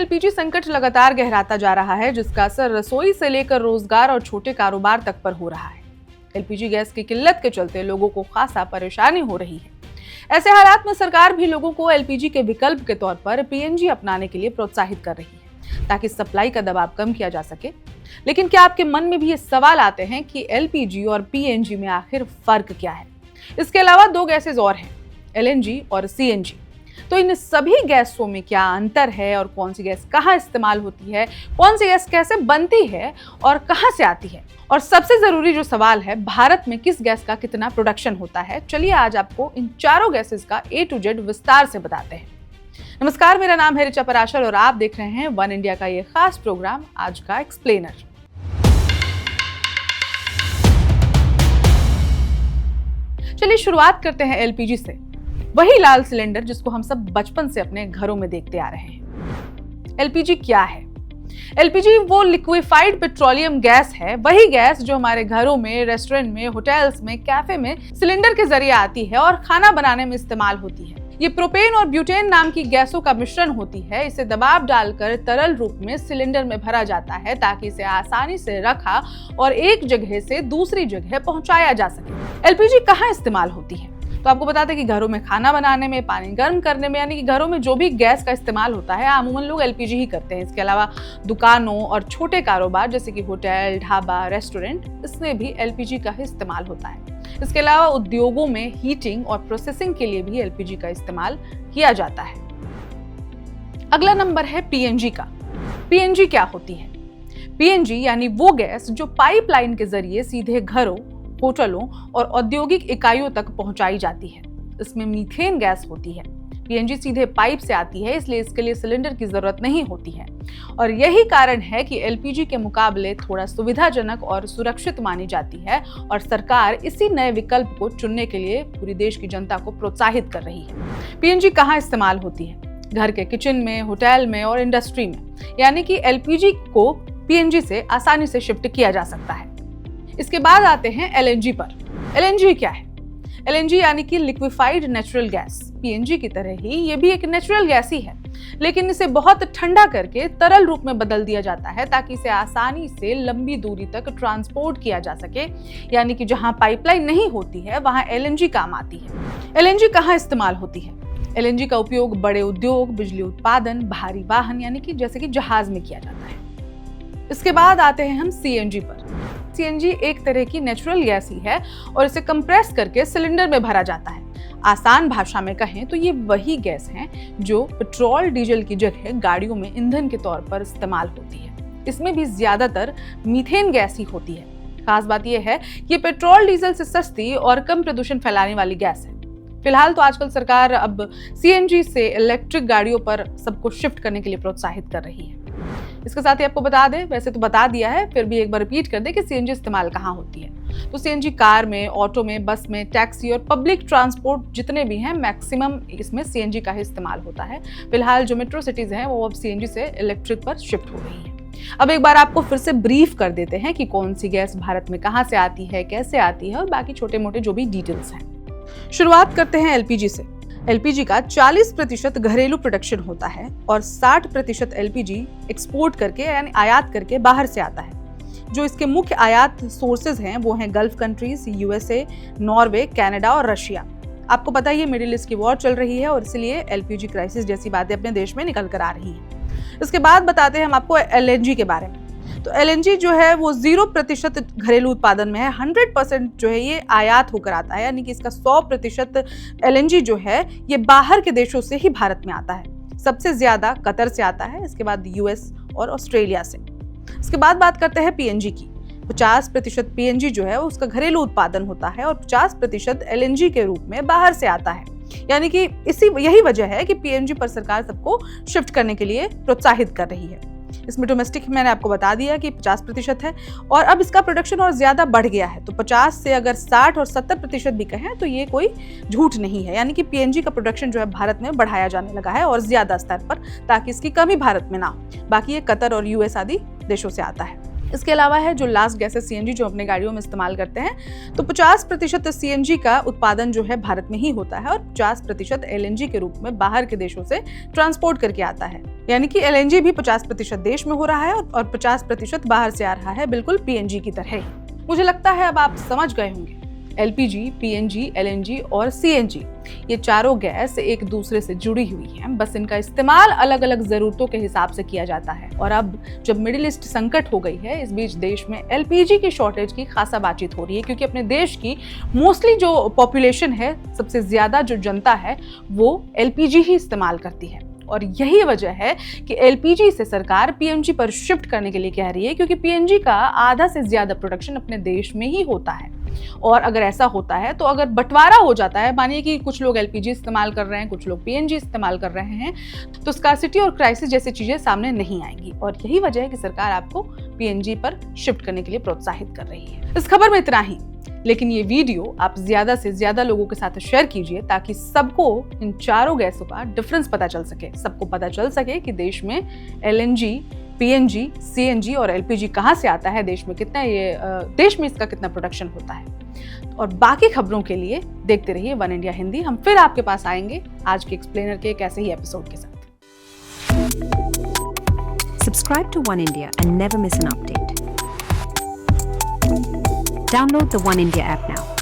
LPG संकट लगातार गहराता जा रहा है, जिसका असर रसोई से लेकर रोजगार और छोटे कारोबार तक पर हो रहा है। एलपीजी गैस की किल्लत के चलते लोगों को खासा परेशानी हो रही है। ऐसे हालात में सरकार भी लोगों को एलपीजी के विकल्प के तौर पर पीएनजी अपनाने के लिए प्रोत्साहित कर रही है, ताकि सप्लाई का दबाव कम किया जा सके। लेकिन क्या आपके मन में भी ये सवाल आते हैं कि एलपीजी और पीएनजी में आखिर फर्क क्या है? इसके अलावा दो गैसेज और हैं, एलएनजी और सीएनजी। तो इन सभी गैसों में क्या अंतर है और कौन सी गैस कहाँ इस्तेमाल होती है, कौन सी गैस कैसे बनती है और कहाँ से आती है? और सबसे जरूरी जो सवाल है, भारत में किस गैस का कितना प्रोडक्शन होता है? चलिए आज आपको इन चारों गैसेस का A to Z विस्तार से बताते हैं। नमस्कार, मेरा नाम है ऋचा पराशर और आप देख रहे हैं वन इंडिया का ये खास प्रोग्राम आज का एक्सप्लेनर। चलिए शुरुआत करते हैं एलपीजी से, वही लाल सिलेंडर जिसको हम सब बचपन से अपने घरों में देखते आ रहे हैं। एलपीजी क्या है? एलपीजी वो लिक्विफाइड पेट्रोलियम गैस है, वही गैस जो हमारे घरों में, रेस्टोरेंट में, होटल्स में, कैफे में सिलेंडर के जरिए आती है और खाना बनाने में इस्तेमाल होती है। ये प्रोपेन और ब्यूटेन नाम की गैसों का मिश्रण होती है। इसे दबाव डालकर तरल रूप में सिलेंडर में भरा जाता है, ताकि इसे आसानी से रखा और एक जगह से दूसरी जगह पहुंचाया जा सके। एलपीजी कहाँ इस्तेमाल होती है? तो आपको बता दें कि घरों में खाना बनाने में, पानी गर्म करने में, यानी कि घरों में जो भी गैस का इस्तेमाल होता है, अमूमन लोग एलपीजी ही करते हैं। इसके अलावा दुकानों और छोटे कारोबार जैसे कि होटल, ढाबा, रेस्टोरेंट, इसमें भी एलपीजी का ही इस्तेमाल होता है। इसके अलावा उद्योगों में हीटिंग और प्रोसेसिंग के लिए भी एलपीजी का इस्तेमाल किया जाता है। अगला नंबर है पीएनजी का। पीएनजी क्या होती है? पीएनजी यानी वो गैस जो पाइपलाइन के जरिए सीधे घरों, होटलों और औद्योगिक इकाइयों तक पहुंचाई जाती है। इसमें मीथेन गैस होती है। पीएनजी सीधे पाइप से आती है, इसलिए इसके लिए सिलेंडर की जरूरत नहीं होती है और यही कारण है कि एलपीजी के मुकाबले थोड़ा सुविधाजनक और सुरक्षित मानी जाती है और सरकार इसी नए विकल्प को चुनने के लिए पूरी देश की जनता को प्रोत्साहित कर रही है। पीएनजी कहाँ इस्तेमाल होती है? घर के किचन में, होटल में और इंडस्ट्री में, यानी कि एलपीजी को पीएनजी से आसानी से शिफ्ट किया जा सकता है। इसके बाद आते हैं एलएनजी पर। एलएनजी क्या है? एलएनजी यानी कि लिक्विफाइड नेचुरल गैस। पीएनजी की तरह ही ये भी एक नेचुरल गैस ही है, लेकिन इसे बहुत ठंडा करके तरल रूप में बदल दिया जाता है, ताकि इसे आसानी से लंबी दूरी तक ट्रांसपोर्ट किया जा सके। यानी कि जहां पाइपलाइन नहीं होती है वहां एलएनजी काम आती है। एलएनजी कहाँ इस्तेमाल होती है? एलएनजी का उपयोग बड़े उद्योग, बिजली उत्पादन, भारी वाहन यानी कि जैसे कि जहाज में किया जाता है। इसके बाद आते हैं हम सीएनजी पर। सीएनजी एक तरह की नेचुरल गैस ही है और इसे कंप्रेस करके सिलेंडर में भरा जाता है। आसान भाषा में कहें तो ये वही गैस है जो पेट्रोल, डीजल की जगह गाड़ियों में ईंधन के तौर पर इस्तेमाल होती है। इसमें भी ज्यादातर मीथेन गैस ही होती है। खास बात यह है कि पेट्रोल, डीजल से सस्ती और कम प्रदूषण फैलाने वाली गैस है। फिलहाल तो आजकल सरकार अब सीएनजी से इलेक्ट्रिक गाड़ियों पर सबको शिफ्ट करने के लिए प्रोत्साहित कर रही है। इसके साथ ही आपको बता दें, वैसे तो बता दिया है, फिर भी एक बार रिपीट कर दें कि सीएनजी इस्तेमाल कहाँ होती है। तो सीएनजी कार में, ऑटो में, बस में, टैक्सी और पब्लिक ट्रांसपोर्ट जितने भी हैं, मैक्सिमम इसमें सीएनजी का ही इस्तेमाल होता है। फिलहाल जो मेट्रो सिटीज हैं वो अब सीएनजी से इलेक्ट्रिक पर शिफ्ट हो रही है। अब एक बार आपको फिर से ब्रीफ कर देते हैं कि कौन सी गैस भारत में कहाँ से आती है, कैसे आती है और बाकी छोटे मोटे जो भी डिटेल्स हैं। शुरुआत करते हैं एलपीजी से। एलपीजी का 40% घरेलू प्रोडक्शन होता है और 60% एलपीजी एक्सपोर्ट करके यानी आयात करके बाहर से आता है। जो इसके मुख्य आयात सोर्सेज हैं वो हैं gulf countries, USA, Norway, Canada और रशिया। आपको पता ही है मिडिल ईस्ट की वॉर चल रही है और इसलिए एलपीजी क्राइसिस जैसी बातें अपने देश में निकल कर आ रही है। इसके बाद बताते हैं हम आपको एलएनजी के बारे में। तो एलएनजी जो है वो 0% घरेलू उत्पादन में है। 100% जो है ये आयात होकर आता है, यानी कि इसका 100% एलएनजी जो है ये बाहर के देशों से ही भारत में आता है। सबसे ज्यादा कतर से आता है, इसके बाद यूएस और ऑस्ट्रेलिया से। इसके बाद बात करते हैं पीएनजी की। 50% पीएनजी जो है उसका घरेलू उत्पादन होता है और 50% एलएनजी के रूप में बाहर से आता है। यानी कि यही वजह है कि पीएनजी पर सरकार सबको शिफ्ट करने के लिए प्रोत्साहित कर रही है। इसमें डोमेस्टिक मैंने आपको बता दिया कि 50% है और अब इसका प्रोडक्शन और ज्यादा बढ़ गया है। तो 50 से अगर 60 और 70% भी कहें तो ये कोई झूठ नहीं है। यानी कि पीएनजी का प्रोडक्शन जो है भारत में बढ़ाया जाने लगा है और ज्यादा स्तर पर, ताकि इसकी कमी भारत में ना हो। बाकी ये कतर और यूएस आदि देशों से आता है। इसके अलावा है जो लास्ट गैस है सीएनजी, जो अपने गाड़ियों में इस्तेमाल करते हैं, तो 50% सीएनजी का उत्पादन जो है भारत में ही होता है और 50% एलएनजी के रूप में बाहर के देशों से ट्रांसपोर्ट करके आता है। यानी कि LNG भी 50% देश में हो रहा है और 50% बाहर से आ रहा है, बिल्कुल PNG की तरह ही। मुझे लगता है अब आप समझ गए होंगे, LPG, PNG, LNG और CNG ये चारों गैस एक दूसरे से जुड़ी हुई हैं, बस इनका इस्तेमाल अलग अलग जरूरतों के हिसाब से किया जाता है। और अब जब मिडिल ईस्ट संकट हो गई है, इस बीच देश में LPG की शॉर्टेज की खासा बातचीत हो रही है, क्योंकि अपने देश की मोस्टली जो पॉपुलेशन है, सबसे ज्यादा जो जनता है, वो LPG ही इस्तेमाल करती है। और यही वजह है कि LPG से सरकार PNG पर शिफ्ट करने के लिए कह रही है, क्योंकि PNG का आधा से ज्यादा प्रोडक्शन अपने देश में ही होता है। और अगर ऐसा होता है तो अगर बंटवारा हो जाता है, मानिए कि कुछ लोग LPG इस्तेमाल कर रहे हैं, कुछ लोग PNG इस्तेमाल कर रहे हैं, तो स्कार्सिटी और क्राइसिस जैसी चीजें सामने नहीं आएंगी। और यही वजह है कि सरकार आपको PNG पर शिफ्ट करने के लिए प्रोत्साहित कर रही है। इस खबर में इतना ही, लेकिन ये वीडियो आप ज्यादा से ज्यादा लोगों के साथ शेयर कीजिए, ताकि सबको इन चारों गैसों का डिफरेंस पता चल सके, सबको पता चल सके कि देश में LNG, PNG, CNG और LPG कहाँ से आता है, देश में इसका कितना प्रोडक्शन होता है। और बाकी खबरों के लिए देखते रहिए वन इंडिया हिंदी। हम फिर आपके पास आएंगे आज के एक्सप्लेनर के एक ऐसे ही एपिसोड के साथ। Subscribe to One India and never miss an update. Download the One India app now.